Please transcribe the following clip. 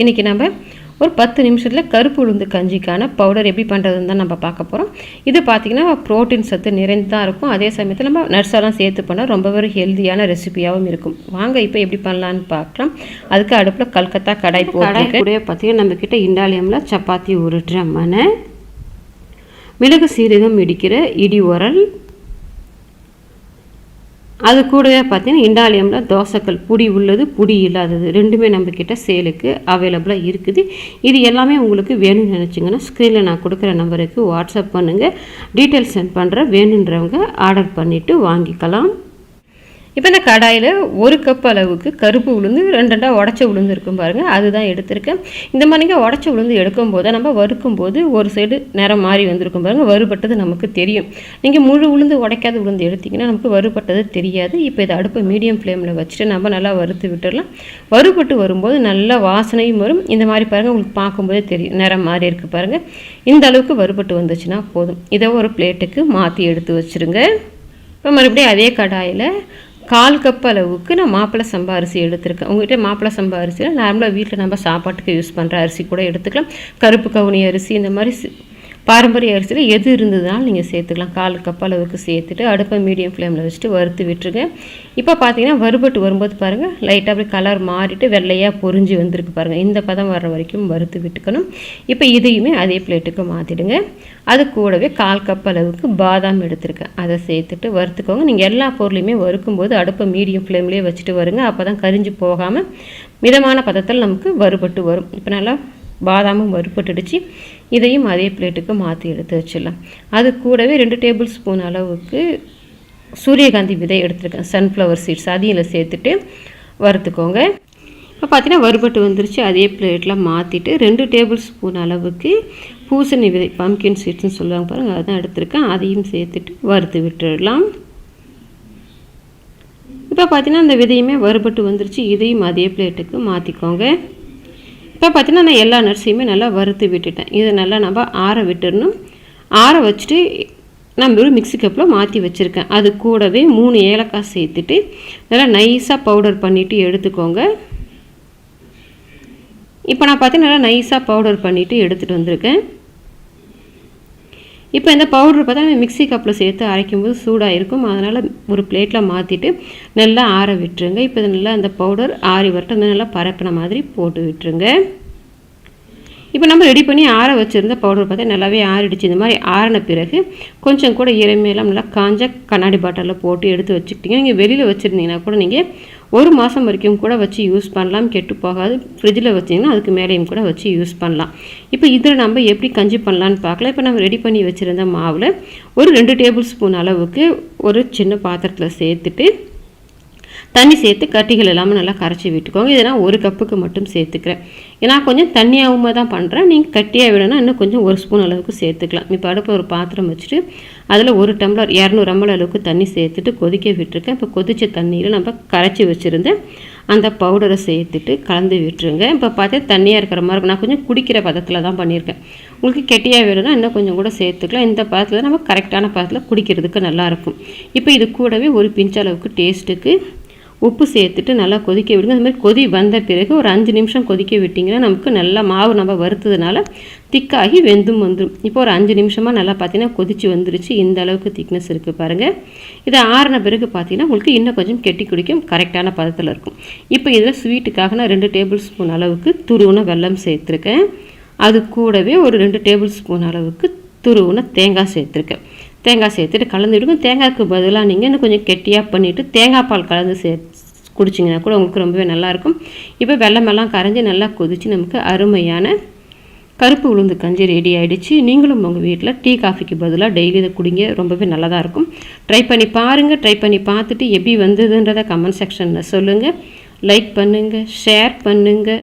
இன்றைக்கி நம்ம ஒரு 10 நிமிஷத்தில் கருப்பு உளுந்து கஞ்சிக்கான பவுடர் எப்படி பண்ணுறதுன்னு தான் நம்ம பார்க்க போகிறோம். இது பார்த்திங்கன்னா ப்ரோட்டீன் சத்து நிறைந்து தான் இருக்கும். அதே சமயத்தில் நம்ம நட்ஸெல்லாம் சேர்த்து பண்ணால் ரொம்பவே ஹெல்த்தியான ரெசிபியாகவும் இருக்கும். வாங்க இப்போ எப்படி பண்ணலான்னு பார்க்கலாம். அதுக்கு அடுப்பில் கல்கத்தா கடாய் போட்டு கூட பார்த்திங்கன்னா நம்மக்கிட்ட இண்டாலியமில் சப்பாத்தி உருட்டுற மனை, மிளகு சீரகம் இடிக்கிற இடி உரல், அது கூடவே பார்த்தீங்கன்னா இண்டாலியமில் தோசைக்கல் புடி உள்ளது புடி இல்லாதது ரெண்டுமே நம்மக்கிட்ட சேலுக்கு அவைலபிளாக இருக்குது. இது எல்லாமே உங்களுக்கு வேணும்னு நினச்சிங்கன்னா ஸ்க்ரீனில் நான் கொடுக்குற நம்பருக்கு வாட்ஸ்அப் பண்ணுங்கள். டீட்டெயில்ஸ் சென்ட் பண்ணுறேன். வேணுன்றவங்க ஆர்டர் பண்ணிவிட்டு வாங்கிக்கலாம். இப்போ இந்த கடாயில் 1 கப் அளவுக்கு கருப்பு உளுந்து 2 உடச்ச உளுந்து இருக்கும் பாருங்கள், அதுதான் எடுத்திருக்கேன். இந்த மாதிரிங்க உடச்ச உளுந்து எடுக்கும்போது நம்ம வறுக்கும்போது ஒரு சைடு நிறம் மாறி வந்திருக்கும் பாருங்கள், வறுபட்டது நமக்கு தெரியும். நீங்கள் முழு உளுந்து உடைக்காத உளுந்து எடுத்திங்கன்னா நமக்கு வறுபட்டது தெரியாது. இப்போ இதை அடுப்பு மீடியம் ஃப்ளேமில் வச்சுட்டு நம்ம நல்லா வறுத்து விட்டுடலாம். வறுபட்டு வரும்போது நல்ல வாசனையும் வரும். இந்த மாதிரி பாருங்கள், உங்களுக்கு பார்க்கும்போதே தெரியும் நிறம் மாறி இருக்குது பாருங்கள். இந்த அளவுக்கு வறுபட்டு வந்துச்சுன்னா போதும். இதை ஒரு பிளேட்டுக்கு மாற்றி எடுத்து வச்சுருங்க. இப்போ மறுபடியும் அதே கடாயில் 1/4 கப் அளவுக்கு நான் மாப்பிள்ளை சம்பா அரிசி எடுத்திருக்கேன். உங்கள்கிட்ட மாப்பிள்ளை சம்பா அரிசியில் நார்மலாக வீட்டில் நம்ம சாப்பாட்டுக்கு யூஸ் பண்ணுற அரிசி கூட எடுத்துக்கலாம். கருப்பு கவுனி அரிசி, இந்த மாதிரி பாரம்பரிய அரிசியில் எது இருந்ததுனாலும் நீங்கள் சேர்த்துக்கலாம். 1/4 கப் அளவுக்கு சேர்த்துட்டு அடுப்பை மீடியம் ஃப்ளேமில் வச்சுட்டு வறுத்து விட்டுருங்க. இப்போ பார்த்தீங்கன்னா வறுபட்டு வரும்போது பாருங்கள், லைட்டாக அப்படி கலர் மாறிட்டு வெள்ளையாக பொரிஞ்சு வந்திருக்கு பாருங்கள். இந்த பதம் வர்ற வரைக்கும் வறுத்து விட்டுக்கணும். இப்போ இதையுமே அதே பிளேட்டுக்கு மாற்றிடுங்க. அது கூடவே 1/4 கப் அளவுக்கு பாதாம் எடுத்துருக்கேன், அதை சேர்த்துட்டு வறுத்துக்கோங்க. நீங்கள் எல்லா பொருளையுமே வறுக்கும்போது அடுப்பை மீடியம் ஃப்ளேம்லேயே வச்சுட்டு வருங்க. அப்போ தான் கரிஞ்சு போகாமல் மிதமான பதத்தில் நமக்கு வறுபட்டு வரும். இப்போ நல்லா பாதாமும் வறுபட்டுடுச்சு. இதையும் அதே பிளேட்டுக்கு மாற்றி எடுத்து வச்சிடலாம். அது கூடவே 2 டேபிள் ஸ்பூன் அளவுக்கு சூரியகாந்தி விதை எடுத்துருக்கேன், சன்ஃப்ளவர் சீட்ஸ், அதையும் சேர்த்துட்டு வறுத்துக்கோங்க. இப்போ பார்த்தீங்கன்னா வறுபட்டு வந்துருச்சு. அதே பிளேட்டில் மாற்றிட்டு 2 டேபிள் ஸ்பூன் அளவுக்கு பூசணி விதை, பம்கின் சீட்ஸ்னு சொல்லுவாங்க பாருங்கள், அதான் எடுத்துருக்கேன். அதையும் சேர்த்துட்டு வறுத்து விட்டுடலாம். இப்போ பார்த்தீங்கன்னா அந்த விதையுமே வறுபட்டு வந்துருச்சு. இதையும் அதே பிளேட்டுக்கு மாற்றிக்கோங்க. இப்போ பார்த்தீங்கன்னா நான் எல்லா நட்ஸையுமே நல்லா வறுத்து விட்டுட்டேன். இதை நல்லா நம்ம ஆற விட்டுடணும். ஆற வச்சுட்டு நான் ஒரு மிக்ஸி கப்பில் மாற்றி வச்சுருக்கேன். அது கூடவே 3 ஏலக்காய் சேர்த்துட்டு நல்லா நைஸாக பவுடர் பண்ணிவிட்டு எடுத்துக்கோங்க. இப்போ நான் பார்த்தீங்கன்னா நல்லா நைஸாக பவுடர் பண்ணிவிட்டு எடுத்துகிட்டு வந்திருக்கேன். இப்போ இந்த பவுடர் பார்த்தா மிக்ஸி கப்பில் சேர்த்து அரைக்கும்போது சூடாக இருக்கும். அதனால் ஒரு பிளேட்டில் மாற்றிட்டு நல்லா ஆற விட்டுருங்க. இப்போ இது நல்லா அந்த பவுடர் ஆறி வரட்டும். நல்லா பரப்பின மாதிரி போட்டு விட்டுருங்க. இப்போ நம்ம ரெடி பண்ணி ஆற வச்சுருந்த பவுடர் பார்த்தா நல்லாவே ஆறிடுச்சு. இந்த மாதிரி ஆறின பிறகு கொஞ்சம் கூட ஈரமையெல்லாம் நல்லா காஞ்ச கண்ணாடி பாட்டிலில் போட்டு எடுத்து வச்சுக்கிட்டிங்க. நீங்கள் வெளியில் வச்சுருந்தீங்கன்னா கூட நீங்கள் 1 மாதம் வரைக்கும் கூட வச்சு யூஸ் பண்ணலாம், கெட்டு போகாது. ஃப்ரிட்ஜில் வச்சிங்கன்னா அதுக்கு மேலேயும் கூட வச்சு யூஸ் பண்ணலாம். இப்போ இதில் நம்ம எப்படி கஞ்சி பண்ணலான்னு பார்க்கலாம். இப்போ நம்ம ரெடி பண்ணி வச்சுருந்த மாவில் ஒரு 2 டேபிள் ஸ்பூன் அளவுக்கு ஒரு சின்ன பாத்திரத்தில் சேர்த்துட்டு தண்ணி சேர்த்து கட்டிகள் எல்லாமே நல்லா கரைச்சி விட்டுக்கோங்க. இதை நான் 1 கப்புக்கு மட்டும் சேர்த்துக்கிறேன். ஏன்னா கொஞ்சம் தண்ணியாகவும் தான் பண்ணுறேன். நீங்கள் கட்டியாக விடனா இன்னும் கொஞ்சம் 1 ஸ்பூன் அளவுக்கு சேர்த்துக்கலாம். இப்போ அடுப்பு ஒரு பாத்திரம் வச்சுட்டு அதில் 1 டம்ளர் 200 ml அளவுக்கு தண்ணி சேர்த்துட்டு கொதிக்க விட்டுருக்கேன். இப்போ கொதித்த தண்ணியில் நம்ம கரைச்சி வச்சுருந்து அந்த பவுடரை சேர்த்துட்டு கலந்து விட்டுருங்க. இப்போ பார்த்தா தண்ணியாக இருக்கிற மாதிரி இருக்கும். நான் கொஞ்சம் குடிக்கிற பதத்தில் தான் பண்ணியிருக்கேன். உங்களுக்கு கெட்டியாக வேணும்னா இன்னும் கொஞ்சம் கூட சேர்த்துக்கலாம். இந்த பதத்தில் நம்ம கரெக்டான பதத்தில் குடிக்கிறதுக்கு நல்லாயிருக்கும். இப்போ இது கூடவே ஒரு பிஞ்ச் அளவுக்கு டேஸ்ட்டுக்கு உப்பு சேர்த்துட்டு நல்லா கொதிக்க விடுங்க. அது மாதிரி கொதி வந்த பிறகு ஒரு 5 நிமிஷம் கொதிக்க விட்டிங்கன்னா நமக்கு நல்லா மாவு நம்ம வறுத்ததுனால திக்காகி வெந்தும் வந்துடும். இப்போ ஒரு 5 நிமிஷமாக நல்லா பார்த்தீங்கன்னா கொதித்து வந்துருச்சு. இந்த அளவுக்கு திக்னஸ் இருக்குது பாருங்கள். இதை ஆறின பிறகு பார்த்தீங்கன்னா உங்களுக்கு இன்னும் கொஞ்சம் கெட்டி குடிக்கும், கரெக்டான பதத்தில் இருக்கும். இப்போ இதில் ஸ்வீட்டுக்காக நான் 2 டேபிள் ஸ்பூன் அளவுக்கு துருவுன வெல்லம் சேர்த்துருக்கேன். அது கூடவே ஒரு 2 டேபிள் ஸ்பூன் அளவுக்கு துருவுன தேங்காய் சேர்த்துருக்கேன். தேங்காய் சேர்த்துட்டு கலந்து விடுங்க. தேங்காய்க்கு பதிலாக நீங்கள் இன்னும் கொஞ்சம் கெட்டியாக பண்ணிவிட்டு தேங்காய் பால் கலந்து குடிச்சிங்கன்னா கூட உங்களுக்கு ரொம்பவே நல்லாயிருக்கும். இப்போ வெள்ளமெல்லாம் கரைஞ்சி நல்லா கொதித்து நமக்கு அருமையான கருப்பு உளுந்து கஞ்சி ரெடி ஆகிடுச்சு. நீங்களும் உங்கள் வீட்டில் டீ காஃபிக்கு பதிலாக டெய்லி இதை குடிங்க, ரொம்பவே நல்லதாக இருக்கும். ட்ரை பண்ணி பாருங்கள். ட்ரை பண்ணி பார்த்துட்டு எப்படி வந்ததுன்றதை கமெண்ட் செக்ஷனில் சொல்லுங்கள். லைக் பண்ணுங்கள், ஷேர் பண்ணுங்கள்.